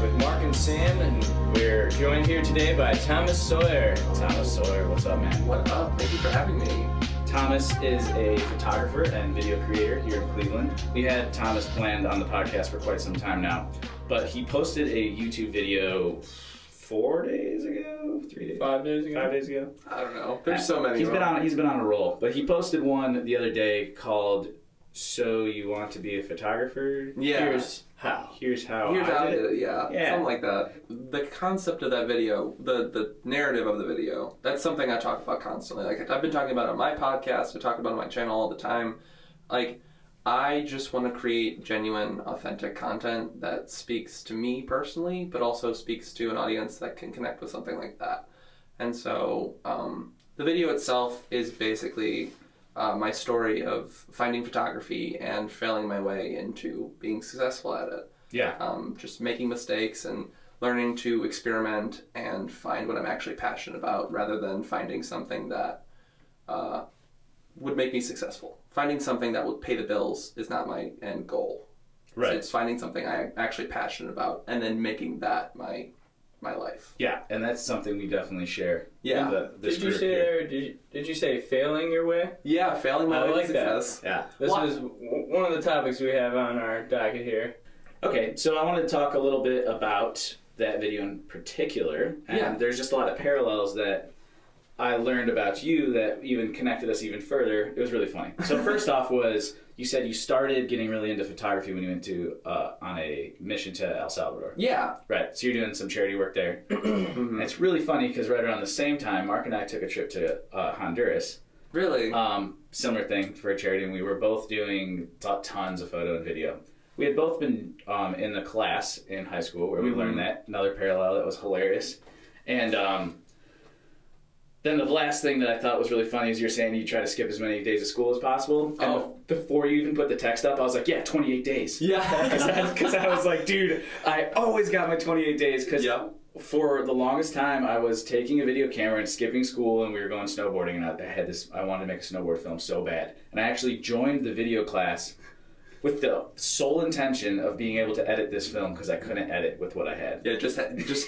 with Mark and Sam, and we're joined here today by Thomas Sawyer. Thomas Sawyer, what's up, man? What up? Thank you for having me. Thomas is a photographer and video creator here in Cleveland. We had Thomas planned on the podcast for quite some time now, but he posted a YouTube video 4 days ago, 3 days, 5 days ago. 5 days ago. I don't know. There's so many. He's been on a roll, but he posted one the other day called "So You Want to Be a Photographer? Yeah. Here's how I did it." Yeah, something like that. The concept of that video, the narrative of the video, that's something I talk about constantly. Like, I've been talking about it on my podcast, I talk about it on my channel all the time. Like, I just want to create genuine, authentic content that speaks to me personally, but also speaks to an audience that can connect with something like that. And so, the video itself is basically my story of finding photography and failing my way into being successful at it. Yeah. Just making mistakes and learning to experiment and find what I'm actually passionate about rather than finding something that would make me successful. Finding something that would pay the bills is not my end goal. Right. So it's finding something I'm actually passionate about and then making that my life. Yeah, and that's something we definitely share. Yeah. Did you say failing your way? Yeah, failing my way to success. That. Yeah. This is one of the topics we have on our docket here. Okay, so I want to talk a little bit about that video in particular, and there's just a lot of parallels that I learned about you that even connected us even further. It was really funny. So first off was, you said you started getting really into photography when you went to on a mission to El Salvador. Yeah. Right, so you're doing some charity work there. And it's really funny because right around the same time, Mark and I took a trip to Honduras. Really? Similar thing for a charity, and we were both doing tons of photo and video. We had both been in the class in high school where we learned that. Another parallel that was hilarious. And then the last thing that I thought was really funny is you're saying you try to skip as many days of school as possible. And before you even put the text up, I was like, yeah, 28 days. Yeah. Because I was like, dude, I always got my 28 days. Because for the longest time, I was taking a video camera and skipping school, and we were going snowboarding. And I wanted to make a snowboard film so bad. And I actually joined the video class with the sole intention of being able to edit this film because I couldn't edit with what I had. Yeah, just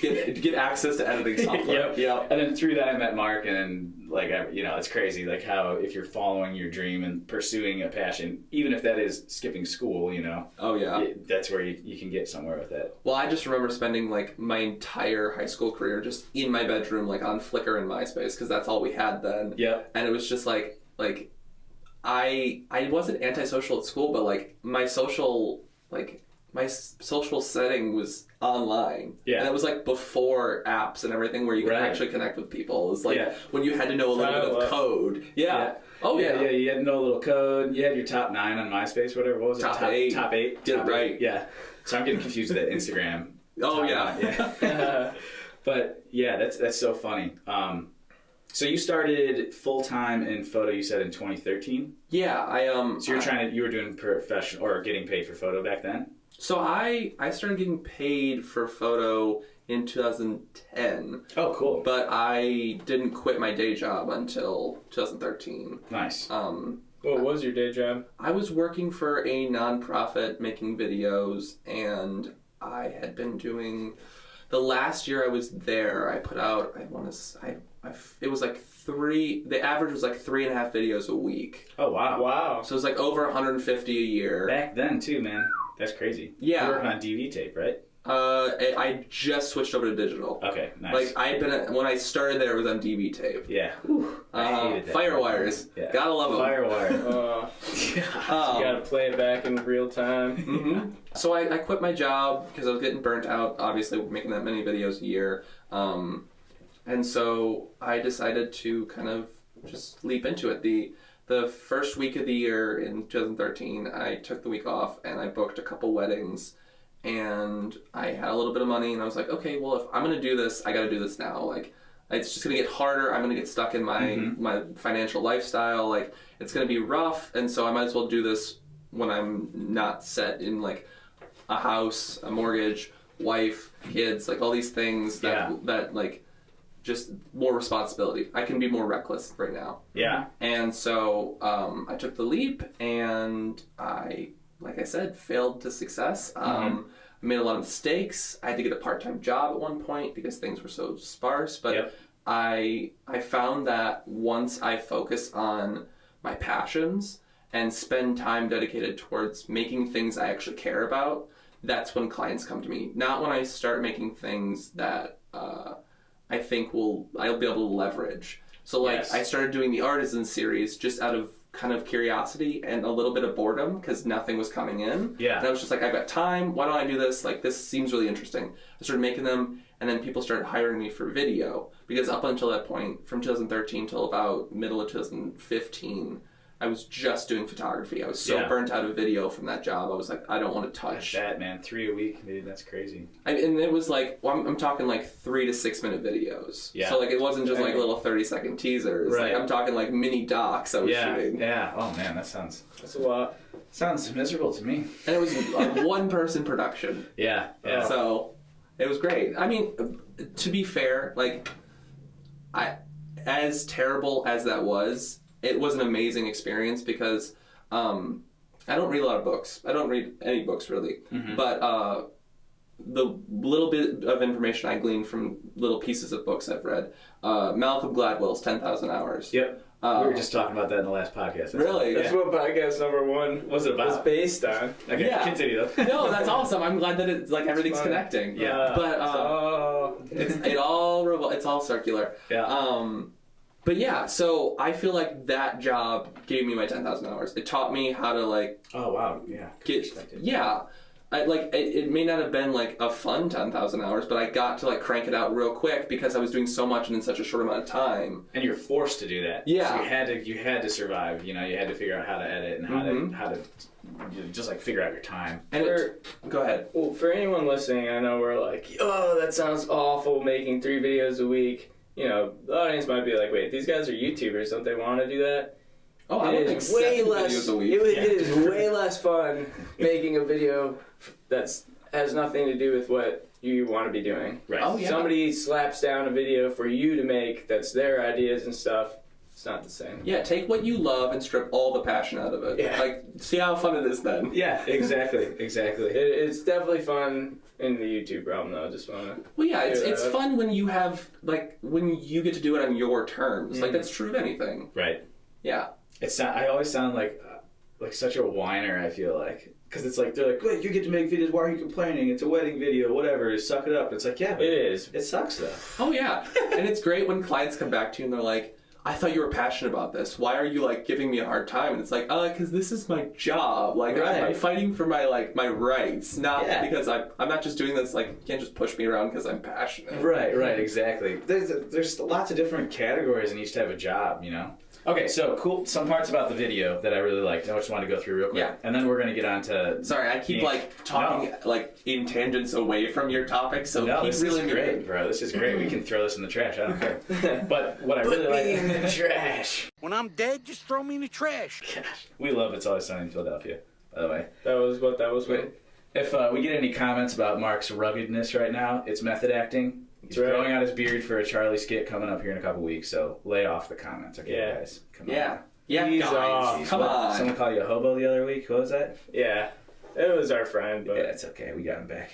get access to editing software. Yep. And then through that I met Mark, and like, it's crazy like how if you're following your dream and pursuing a passion, even if that is skipping school, Oh yeah. That's where you can get somewhere with that. Well, I just remember spending like my entire high school career just in my bedroom, like on Flickr and MySpace, because that's all we had then. Yep. And it was just like I wasn't antisocial at school, but like my social setting was online. Yeah. And it was like before apps and everything where you could actually connect with people. It was like when you had to know a little bit of code. Yeah. Oh yeah. Yeah, you had to know a little code. You had your top 9 on MySpace, whatever. What was it? Top 8. Top 8. Did it right. Yeah. So I'm getting confused with that Instagram. Oh yeah. But yeah, that's so funny. So you started full-time in photo, you said, in 2013? Yeah, So you were doing professional or getting paid for photo back then? So I started getting paid for photo in 2010. Oh, cool. But I didn't quit my day job until 2013. Nice. What was your day job? I was working for a nonprofit making videos, and I had been doing... The last year I was there, I put out, it was like the average was like 3.5 videos a week. Oh, wow. Wow. So it was like over 150 a year. Back then, too, man. That's crazy. Yeah. You were working on DV tape, right? I just switched over to digital. Okay, nice. Like, when I started there, it was on DV tape. Yeah. I hated that. Firewires. Yeah. Gotta love them. Firewire. You gotta play it back in real time. Mm-hmm. So I quit my job because I was getting burnt out, obviously, making that many videos a year. And so I decided to kind of just leap into it. The first week of the year in 2013, I took the week off and I booked a couple weddings, and I had a little bit of money, and I was like, okay, well, if I'm going to do this, I got to do this now. Like, it's just going to get harder. I'm going to get stuck in my financial lifestyle. Like, it's going to be rough, and so I might as well do this when I'm not set in, like, a house, a mortgage, wife, kids, like all these things that like, just more responsibility. I can be more reckless right now. Yeah. And so I took the leap, and I, like I said, failed to success. I made a lot of mistakes. I had to get a part-time job at one point because things were so sparse. But I found that once I focus on my passions and spend time dedicated towards making things I actually care about, that's when clients come to me. Not when I start making things that I think I'll be able to leverage. So like I started doing the Artisan series just out of kind of curiosity and a little bit of boredom because nothing was coming in. Yeah. And I was just like, I've got time. Why don't I do this? Like, this seems really interesting. I started making them, and then people started hiring me for video because up until that point, from 2013 till about middle of 2015, I was just doing photography. I was so burnt out of video from that job. I was like, I don't want to touch. That, man. 3 a week, dude. That's crazy. And it was like, I'm talking like 3 to 6 minute videos. Yeah. So like, it wasn't just like little 30-second teasers. Right. Like, I'm talking like mini docs I was shooting. Yeah. Oh man, that's a lot. Sounds miserable to me. And it was a one person production. Yeah. So it was great. I mean, to be fair, like, as terrible as that was, it was an amazing experience because I don't read a lot of books. I don't read any books, really. Mm-hmm. But the little bit of information I gleaned from little pieces of books I've read, Malcolm Gladwell's 10,000 Hours. Yep. We were just talking about that in the last podcast. Really? That's what podcast number 1 was based on. Okay, continue though. No, that's awesome. I'm glad that it's like everything's connecting. Yeah. But it's all circular. Yeah. But yeah, so I feel like that job gave me my 10,000 hours. It taught me how to like. Oh wow! Yeah. It may not have been like a fun 10,000 hours, but I got to like crank it out real quick because I was doing so much and in such a short amount of time. And you're forced to do that. Yeah. So you had to survive. You know, you had to figure out how to edit and how to just like figure out your time. And go ahead. Well, for anyone listening, I know we're like, oh, that sounds awful, making 3 videos a week. You know, the audience might be like, wait, these guys are YouTubers, don't they want to do that? Oh, I would think 7 videos a week. It is way less fun making a video that has nothing to do with what you want to be doing. Right. Oh, yeah. Somebody slaps down a video for you to make that's their ideas and stuff. It's not the same. Yeah, take what you love and strip all the passion out of it. Yeah. Like, see how fun it is then. Yeah, exactly. It's definitely fun in the YouTube realm, though. Just want to. Well, yeah, it's fun when you have when you get to do it on your terms. Like that's true of anything. Right. Yeah. I always sound like such a whiner. I feel like. Because it's like, they're like, wait, you get to make videos, why are you complaining? It's a wedding video, whatever, suck it up. It's like, yeah, but it is. It sucks, though. Oh, yeah. And it's great when clients come back to you and they're like, I thought you were passionate about this. Why are you, like, giving me a hard time? And it's like, because this is my job. Like, I'm fighting for my rights, not because I'm not just doing this, like, you can't just push me around because I'm passionate. Right, exactly. There's lots of different categories in each type of job, you know? Okay, so cool. Some parts about the video that I really liked. I just want to go through real quick. Yeah. And then we're going to get on to... Sorry, I keep, talking, in tangents away from your topic, so keep this really is great, bro. This is great. We can throw this in the trash. I don't care. But what I really like... Put me in the trash. When I'm dead, just throw me in the trash. Gosh. We love It's Always Sunny in Philadelphia, by the way. That was what? If we get any comments about Mark's ruggedness right now, it's method acting. He's growing out his beard for a Charlie skit coming up here in a couple weeks, so lay off the comments, okay, guys? Come on. Yeah, guys. Come on. Someone called you a hobo the other week? What was that? Yeah. It was our friend, but... Yeah, it's okay. We got him back.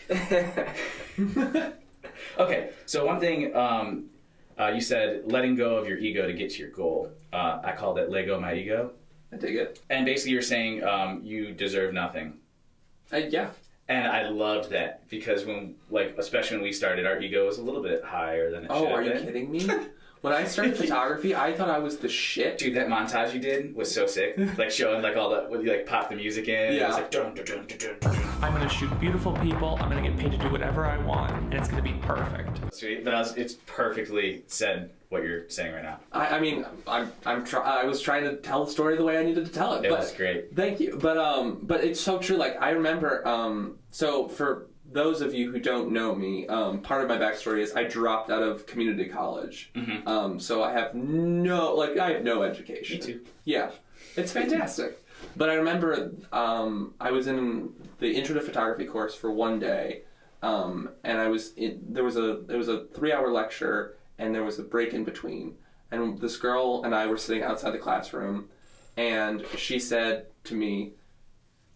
Okay, so one thing you said, letting go of your ego to get to your goal. I called it Lego My Ego. I dig it. And basically you're saying you deserve nothing. Yeah. And I loved that because especially when we started, our ego was a little bit higher than it should have been. Oh, are you kidding me? When I started photography, I thought I was the shit. Dude, that montage you did was so sick. Showing all that, when you pop the music in. Yeah. It was like dun, dun, dun, dun, dun. I'm going to shoot beautiful people. I'm going to get paid to do whatever I want, and it's going to be perfect. Sweet, but it's perfectly said what you're saying right now. I was trying to tell the story the way I needed to tell it. It was great. Thank you. But it's so true. I remember. So for those of you who don't know me, part of my backstory is I dropped out of community college. Mm-hmm. So I have no education. Me too. Yeah, it's fantastic. But I remember I was in the Intro to Photography course for one day, and there was a 3-hour lecture, and there was a break in between. And this girl and I were sitting outside the classroom, and she said to me,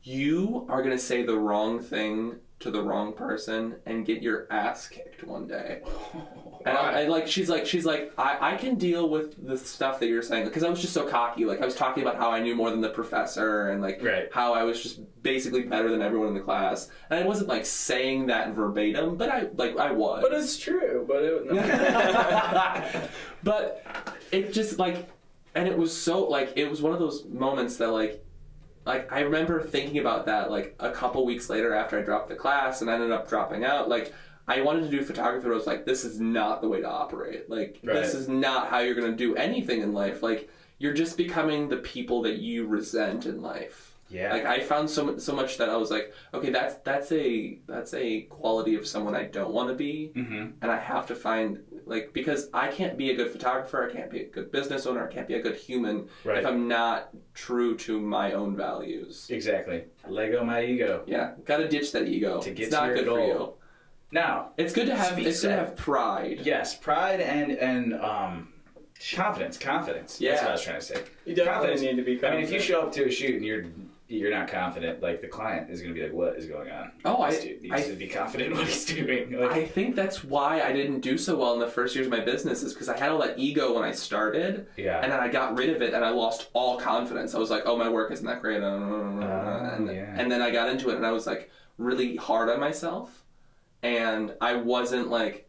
"You are going to say the wrong thing to the wrong person and get your ass kicked one day. And I like, she's like, I can deal with the stuff that you're saying, because I was just so cocky. Like, I was talking about how I knew more than the professor, and like how I was just basically better than everyone in the class. And I wasn't like saying that verbatim, but I was. But it's true. But it just like, and it was so like, it was one of those moments that like I remember thinking about that like a couple weeks later after I dropped the class and I ended up dropping out. Like, I wanted to do photography, but I was like, this is not the way to operate. Like, this is not how you're going to do anything in life. Like, you're just becoming the people that you resent in life. Yeah. Like, I found so much that I was like, okay, that's a quality of someone I don't want to be. Mm-hmm. And I have to find, like, because I can't be a good photographer, I can't be a good business owner, I can't be a good human if I'm not true to my own values. Exactly. Let go my ego. Yeah. Gotta ditch that ego. To get it's not to your good goal. for you. Now, it's good to have pride. Yes, pride and confidence. Yeah. That's what I was trying to say. You definitely need to be confident. I mean, if you show up to a shoot and you're not confident, like, the client is going to be like, what is going on? This dude needs to be confident in what he's doing. Like, I think that's why I didn't do so well in the first years of my business, is because I had all that ego when I started. Yeah. And then I got rid of it and I lost all confidence. I was like, oh, my work isn't that great. And then I got into it and I was like really hard on myself. And I wasn't like,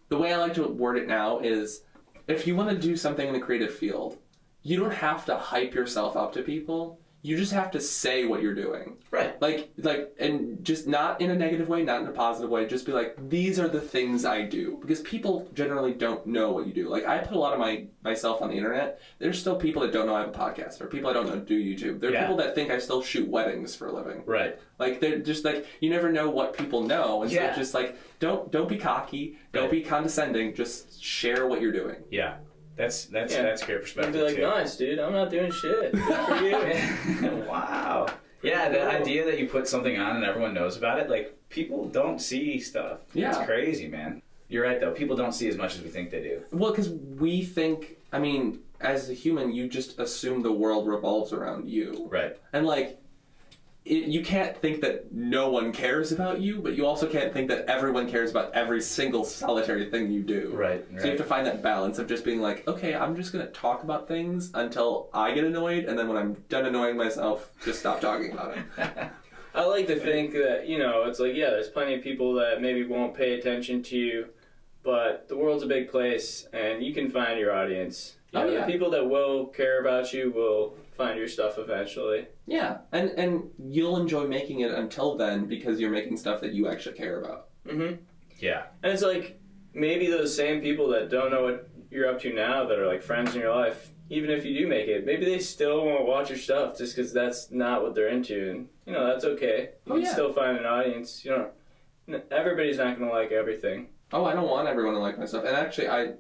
the way I like to word it now is, if you want to do something in the creative field, you don't have to hype yourself up to people. You just have to say what you're doing. Right. Like, and just not in a negative way, not in a positive way. Just be like, these are the things I do. Because people generally don't know what you do. Like, I put a lot of myself on the internet. There's still people that don't know I have a podcast, or people I don't know do YouTube. There are people that think I still shoot weddings for a living. Right. Like, they're just like, you never know what people know. And so just like, don't be cocky. Don't be condescending. Just share what you're doing. Yeah. That's a great perspective. I'd be like, nice, dude. I'm not doing shit. Good for you. Wow. Yeah, the idea that you put something on and everyone knows about it, like, people don't see stuff. Yeah. It's crazy, man. You're right, though. People don't see as much as we think they do. Well, because we think, I mean, as a human, you just assume the world revolves around you. Right. And, like, you can't think that no one cares about you, but you also can't think that everyone cares about every single solitary thing you do. Right. So you have to find that balance of just being like, okay, I'm just going to talk about things until I get annoyed, and then when I'm done annoying myself, just stop talking about it. I like to think that, you know, it's like, yeah, there's plenty of people that maybe won't pay attention to you, but the world's a big place, and you can find your audience. You know, the people that will care about you will find your stuff eventually. Yeah, and you'll enjoy making it until then, because you're making stuff that you actually care about. Mm-hmm. Yeah. And it's like, maybe those same people that don't know what you're up to now, that are like friends in your life, even if you do make it, maybe they still won't watch your stuff just because that's not what they're into, and, you know, that's okay. You can still find an audience. You know, everybody's not going to like everything. Oh, I don't want everyone to like my stuff. And actually, I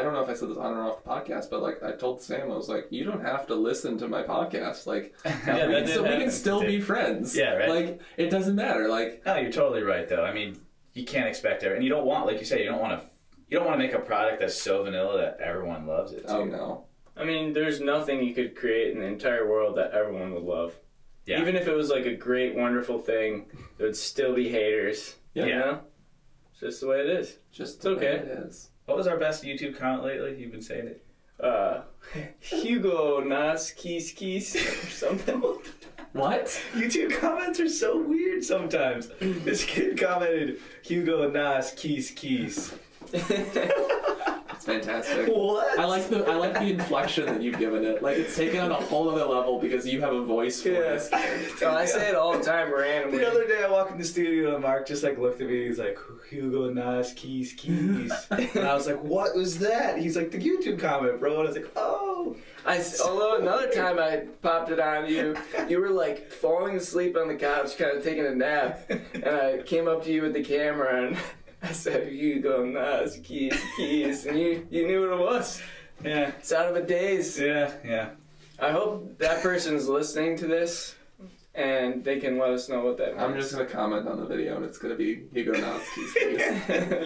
don't know if I said this on or off the podcast, but like, I told Sam, I was like, you don't have to listen to my podcast. Like, we can still be friends. Yeah, right. Like, it doesn't matter. Like, no, you're totally right, though. I mean, you can't expect everyone, and you don't want, like you say, you don't want to make a product that's so vanilla that everyone loves it. Oh no. I mean, there's nothing you could create in the entire world that everyone would love. Yeah. Even if it was like a great, wonderful thing, there would still be haters. Yeah. You know? It's just the way it is. It's okay. It is. What was our best YouTube comment lately? You've been saying it. Hugo Nas Keys Keys or something. What? YouTube comments are so weird sometimes. This kid commented, Hugo Nas Keys Keys. It's fantastic. What? I like the inflection that you've given it. Like, it's taken on a whole other level because you have a voice for this. I say it all the time randomly. The other day I walked in the studio and Mark just like looked at me and he's like, Hugo Nas Keys Keys. And I was like, what was that? He's like, the YouTube comment, bro. And I was like, oh. Although another time I popped it on you, you were like falling asleep on the couch, kind of taking a nap, and I came up to you with the camera and I said, Hugo Nas Keys Keys, and you knew what it was. Yeah. It's out of a daze. Yeah. I hope that person's listening to this and they can let us know what that means. I'm just going to comment on the video and it's going to be Hugo Nas Keys Keys.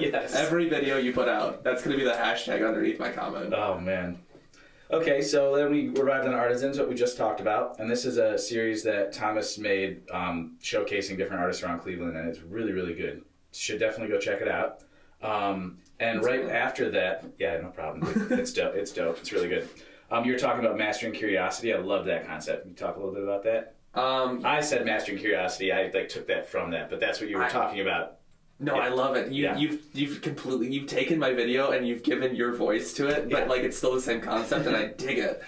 Yes. Every video you put out, that's going to be the hashtag underneath my comment. Oh, man. Okay, so then we arrived on Artisans, what we just talked about, and this is a series that Thomas made showcasing different artists around Cleveland, and it's really, really good. Should definitely go check it out. And right after that, yeah, no problem. It's dope. It's dope. It's really good. You were talking about mastering curiosity. I love that concept. Can you talk a little bit about that? I said mastering curiosity. I took that from that, but that's what you were talking about. No, yeah. I love it. You've taken my video and you've given your voice to it, but like it's still the same concept, and I dig it.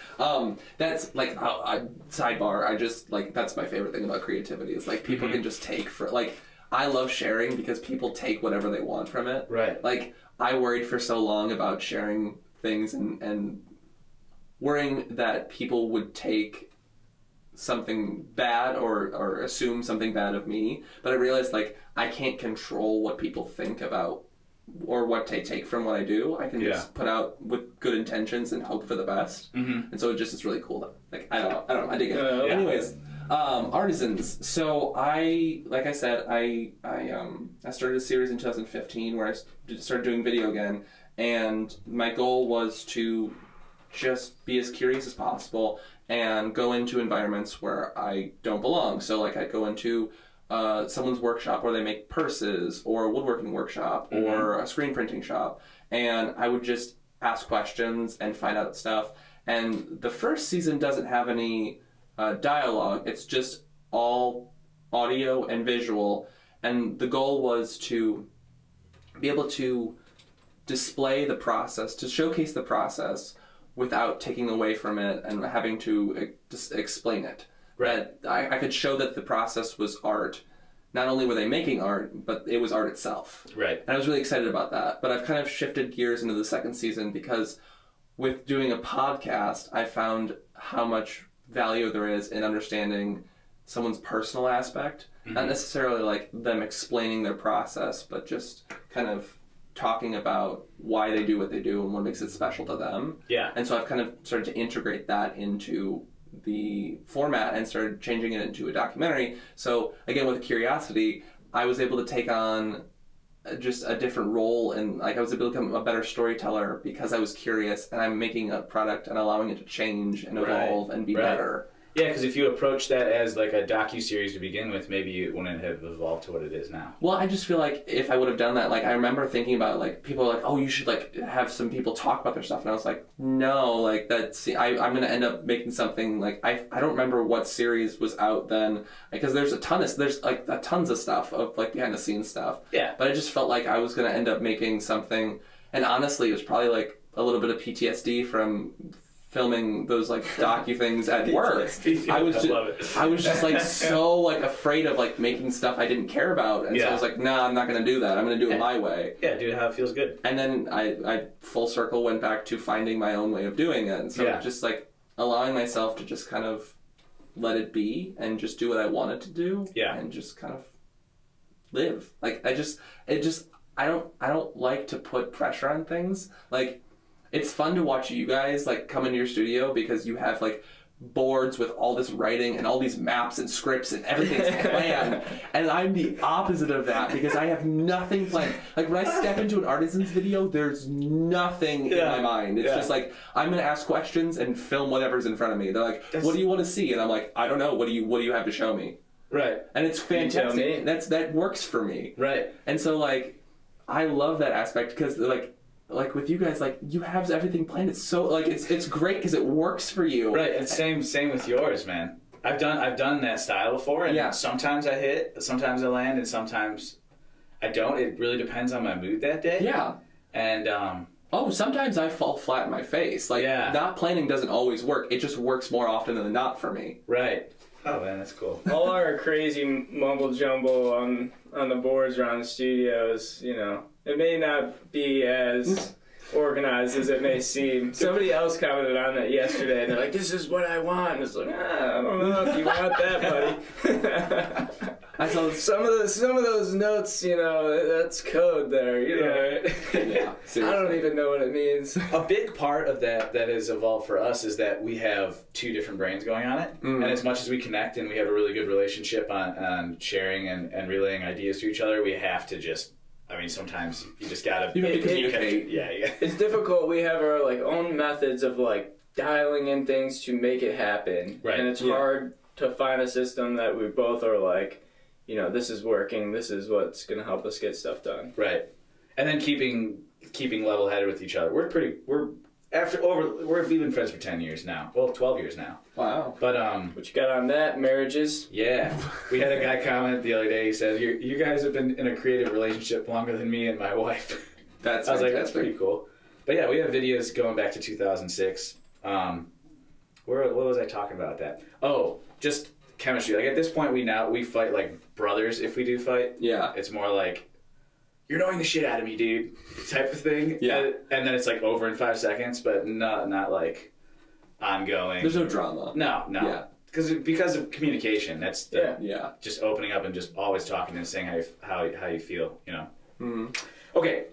That's like sidebar. I just like that's my favorite thing about creativity is like people can just take for like I love sharing because people take whatever they want from it. Right. Like I worried for so long about sharing things and worrying that people would take something bad or assume something bad of me, but I realized like I can't control what people think about or what they take from what I do. I can just put out with good intentions and hope for the best, and so it's really cool. Like I don't know, I dig it. Anyways, Artisans. So I started a series in 2015 where I started doing video again, and my goal was to just be as curious as possible and go into environments where I don't belong. So like I'd go into someone's workshop where they make purses, or a woodworking workshop, or a screen printing shop, and I would just ask questions and find out stuff. And the first season doesn't have any dialogue. It's just all audio and visual, and the goal was to be able to display the process, to showcase the process without taking away from it and having to explain it. Right. That I could show that the process was art. Not only were they making art, but it was art itself. Right. And I was really excited about that. But I've kind of shifted gears into the second season because with doing a podcast, I found how much value there is in understanding someone's personal aspect. Not necessarily like them explaining their process, but just kind of talking about why they do what they do and what makes it special to them. Yeah. And so I've kind of started to integrate that into the format and started changing it into a documentary. So again, with Curiosity, I was able to take on just a different role, and like I was able to become a better storyteller because I was curious and I'm making a product and allowing it to change and evolve and be better. Yeah, because if you approach that as like a docu-series to begin with, maybe it wouldn't have evolved to what it is now. Well, I just feel like if I would have done that, like I remember thinking about like people are like, oh, you should like have some people talk about their stuff, and I was like, no, like that's I'm gonna end up making something like I don't remember what series was out then because there's tons of stuff of like behind the scenes stuff. Yeah. But I just felt like I was gonna end up making something, and honestly, it was probably like a little bit of PTSD from filming those like docu things at work. I was just like so like afraid of like making stuff I didn't care about, and so I was like, nah, I'm not gonna do that. I'm gonna do it my way. Yeah, do it how it feels good. And then I full circle went back to finding my own way of doing it, and so just like allowing myself to just kind of let it be and just do what I wanted to do, and just kind of live. Like I don't like to put pressure on things. Like it's fun to watch you guys like come into your studio because you have like boards with all this writing and all these maps and scripts and everything's planned, and I'm the opposite of that because I have nothing planned. Like when I step into an Artisans video, there's nothing in my mind. It's just like I'm gonna ask questions and film whatever's in front of me. They're like, what do you want to see? And I'm like, I don't know. What do you have to show me? Right. And it's fantastic. That works for me. Right. And so like I love that aspect because like with you guys, like you have everything planned. It's so like it's great because it works for you. Right. And same with yours, man. I've done that style before, and sometimes I hit, sometimes I land, and sometimes I don't. It really depends on my mood that day. Yeah. And sometimes I fall flat in my face. Like not planning doesn't always work. It just works more often than not for me. Right. Oh man, that's cool. All our crazy mumble jumble on the boards around the studios, you know, it may not be as organized as it may seem. Somebody else commented on it yesterday, and they're like, "This is what I want." And it's like, I don't know if you want that, buddy. I saw some of those notes, you know, that's code there, you know. Yeah, I don't even know what it means. A big part of that has evolved for us is that we have two different brains going on it, and as much as we connect and we have a really good relationship on sharing and relaying ideas to each other, we have to just. I mean, sometimes you just gotta communicate. Yeah. It's difficult. We have our like own methods of like dialing in things to make it happen. Right. And it's hard to find a system that we both are like, you know, this is working, this is what's going to help us get stuff done. Right. And then keeping level-headed with each other. We've been friends for 10 years now. Well, 12 years now. Wow. But what you got on that? Marriages? yeah. We had a guy comment the other day. He said, "You guys have been in a creative relationship longer than me and my wife." I was like, that's pretty cool. But yeah, we have videos going back to 2006. What was I talking about that? Oh, just chemistry. Like at this point, we fight like brothers if we do fight. Yeah. It's more like, you're annoying the shit out of me, dude, type of thing. Yeah. And then it's like over in 5 seconds, but not like ongoing. There's no drama. No. Yeah. Because of communication. That's Yeah. just opening up and just always talking and saying how you feel, you know. Mm-hmm. Okay.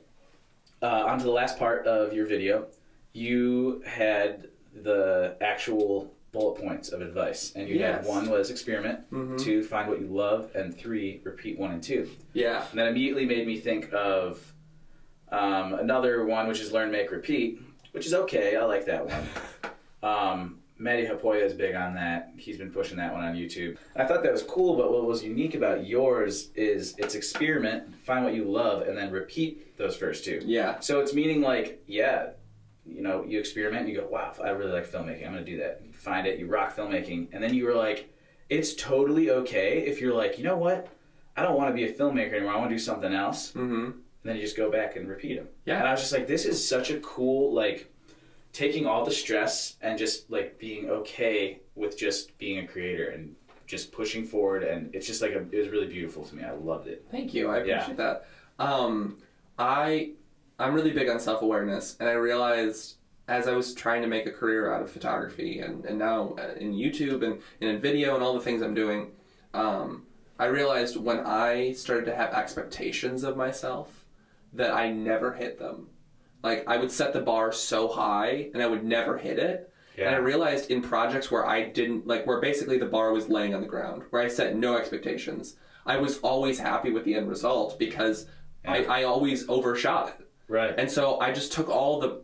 On to the last part of your video. You had the actual bullet points of advice, and you had 1 was experiment, 2 find what you love, and 3 repeat 1 and 2. Yeah. And that immediately made me think of another one, which is learn, make, repeat, which is okay. I like that one. Matty Hapoya is big on that. He's been pushing that one on YouTube. I thought that was cool, but what was unique about yours is it's experiment, find what you love, and then repeat those first 2. Yeah. So it's meaning like, you know, you experiment and you go, wow, I really like filmmaking. I'm going to do that. You find it, you rock filmmaking. And then you were like, it's totally okay if you're like, you know what? I don't want to be a filmmaker anymore. I want to do something else. Mm-hmm. And then you just go back and repeat them. Yeah. And I was just like, this is such a cool, like, taking all the stress and just, like, being okay with just being a creator and just pushing forward. And it's just like, it was really beautiful to me. I loved it. Thank you. I appreciate that. I'm really big on self-awareness, and I realized as I was trying to make a career out of photography and now in YouTube and in video and all the things I'm doing, I realized when I started to have expectations of myself that I never hit them. Like, I would set the bar so high and I would never hit it. Yeah. And I realized in projects where I didn't, like, where basically the bar was laying on the ground, where I set no expectations, I was always happy with the end result because I always overshot it. Right. And so I just took all the,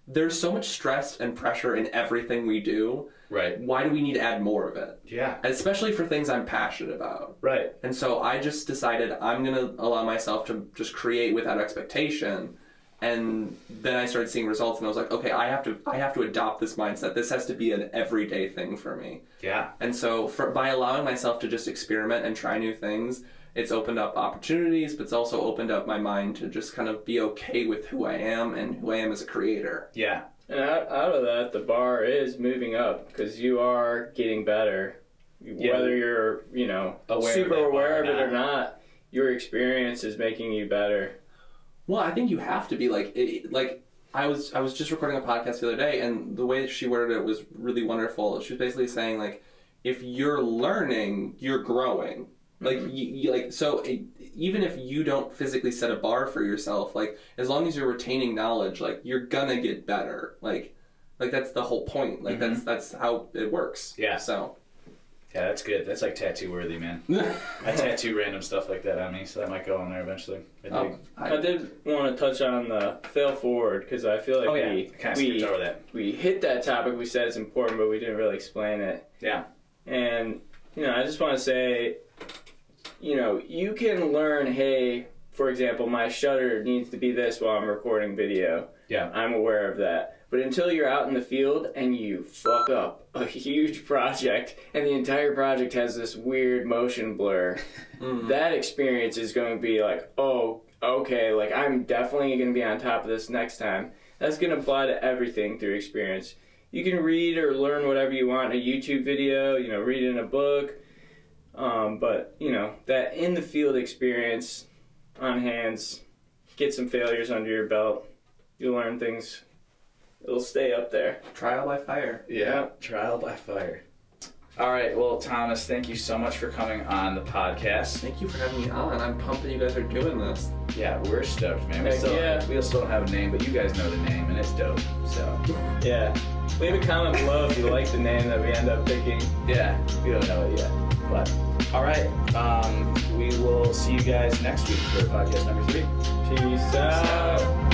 there's so much stress and pressure in everything we do. Right. Why do we need to add more of it? Yeah. Especially for things I'm passionate about. Right. And so I just decided I'm going to allow myself to just create without expectation. And then I started seeing results and I was like, okay, I have to adopt this mindset. This has to be an everyday thing for me. Yeah. And so by allowing myself to just experiment and try new things, it's opened up opportunities, but it's also opened up my mind to just kind of be okay with who I am and who I am as a creator. Yeah. And out of that, the bar is moving up because you are getting better. Yeah. Whether you're, super aware of it or not, your experience is making you better. Well, I think you have to be I was just recording a podcast the other day, and the way she worded it was really wonderful. She was basically saying, like, if you're learning, you're growing. Like, even if you don't physically set a bar for yourself, like, as long as you're retaining knowledge, like, you're gonna get better. Like that's the whole point. Like, that's how it works. Yeah. So. Yeah, that's good. That's like tattoo worthy, man. I tattoo random stuff like that on me, so that might go on there eventually. I did want to touch on the fail forward because I feel like we hit that topic. We said it's important, but we didn't really explain it. Yeah. And I just want to say, you can learn. Hey, for example, my shutter needs to be this while I'm recording video. Yeah. I'm aware of that. But until you're out in the field and you fuck up a huge project and the entire project has this weird motion blur, that experience is going to be like, oh, okay, like I'm definitely going to be on top of this next time. That's going to apply to everything through experience. You can read or learn whatever you want in a YouTube video, read in a book, but, that in the field experience on hands, get some failures under your belt, you'll learn things. It'll stay up there. Trial by fire. Yeah, trial by fire. All right, well, Thomas, thank you so much for coming on the podcast. Thank you for having me on. I'm pumped that you guys are doing this. Yeah, we're stoked, man. We still don't have a name, but you guys know the name, and it's dope. So yeah, leave a comment below if you like the name that we end up picking. Yeah, we don't know it yet, but all right. We will see you guys next week for podcast number 3. Peace out.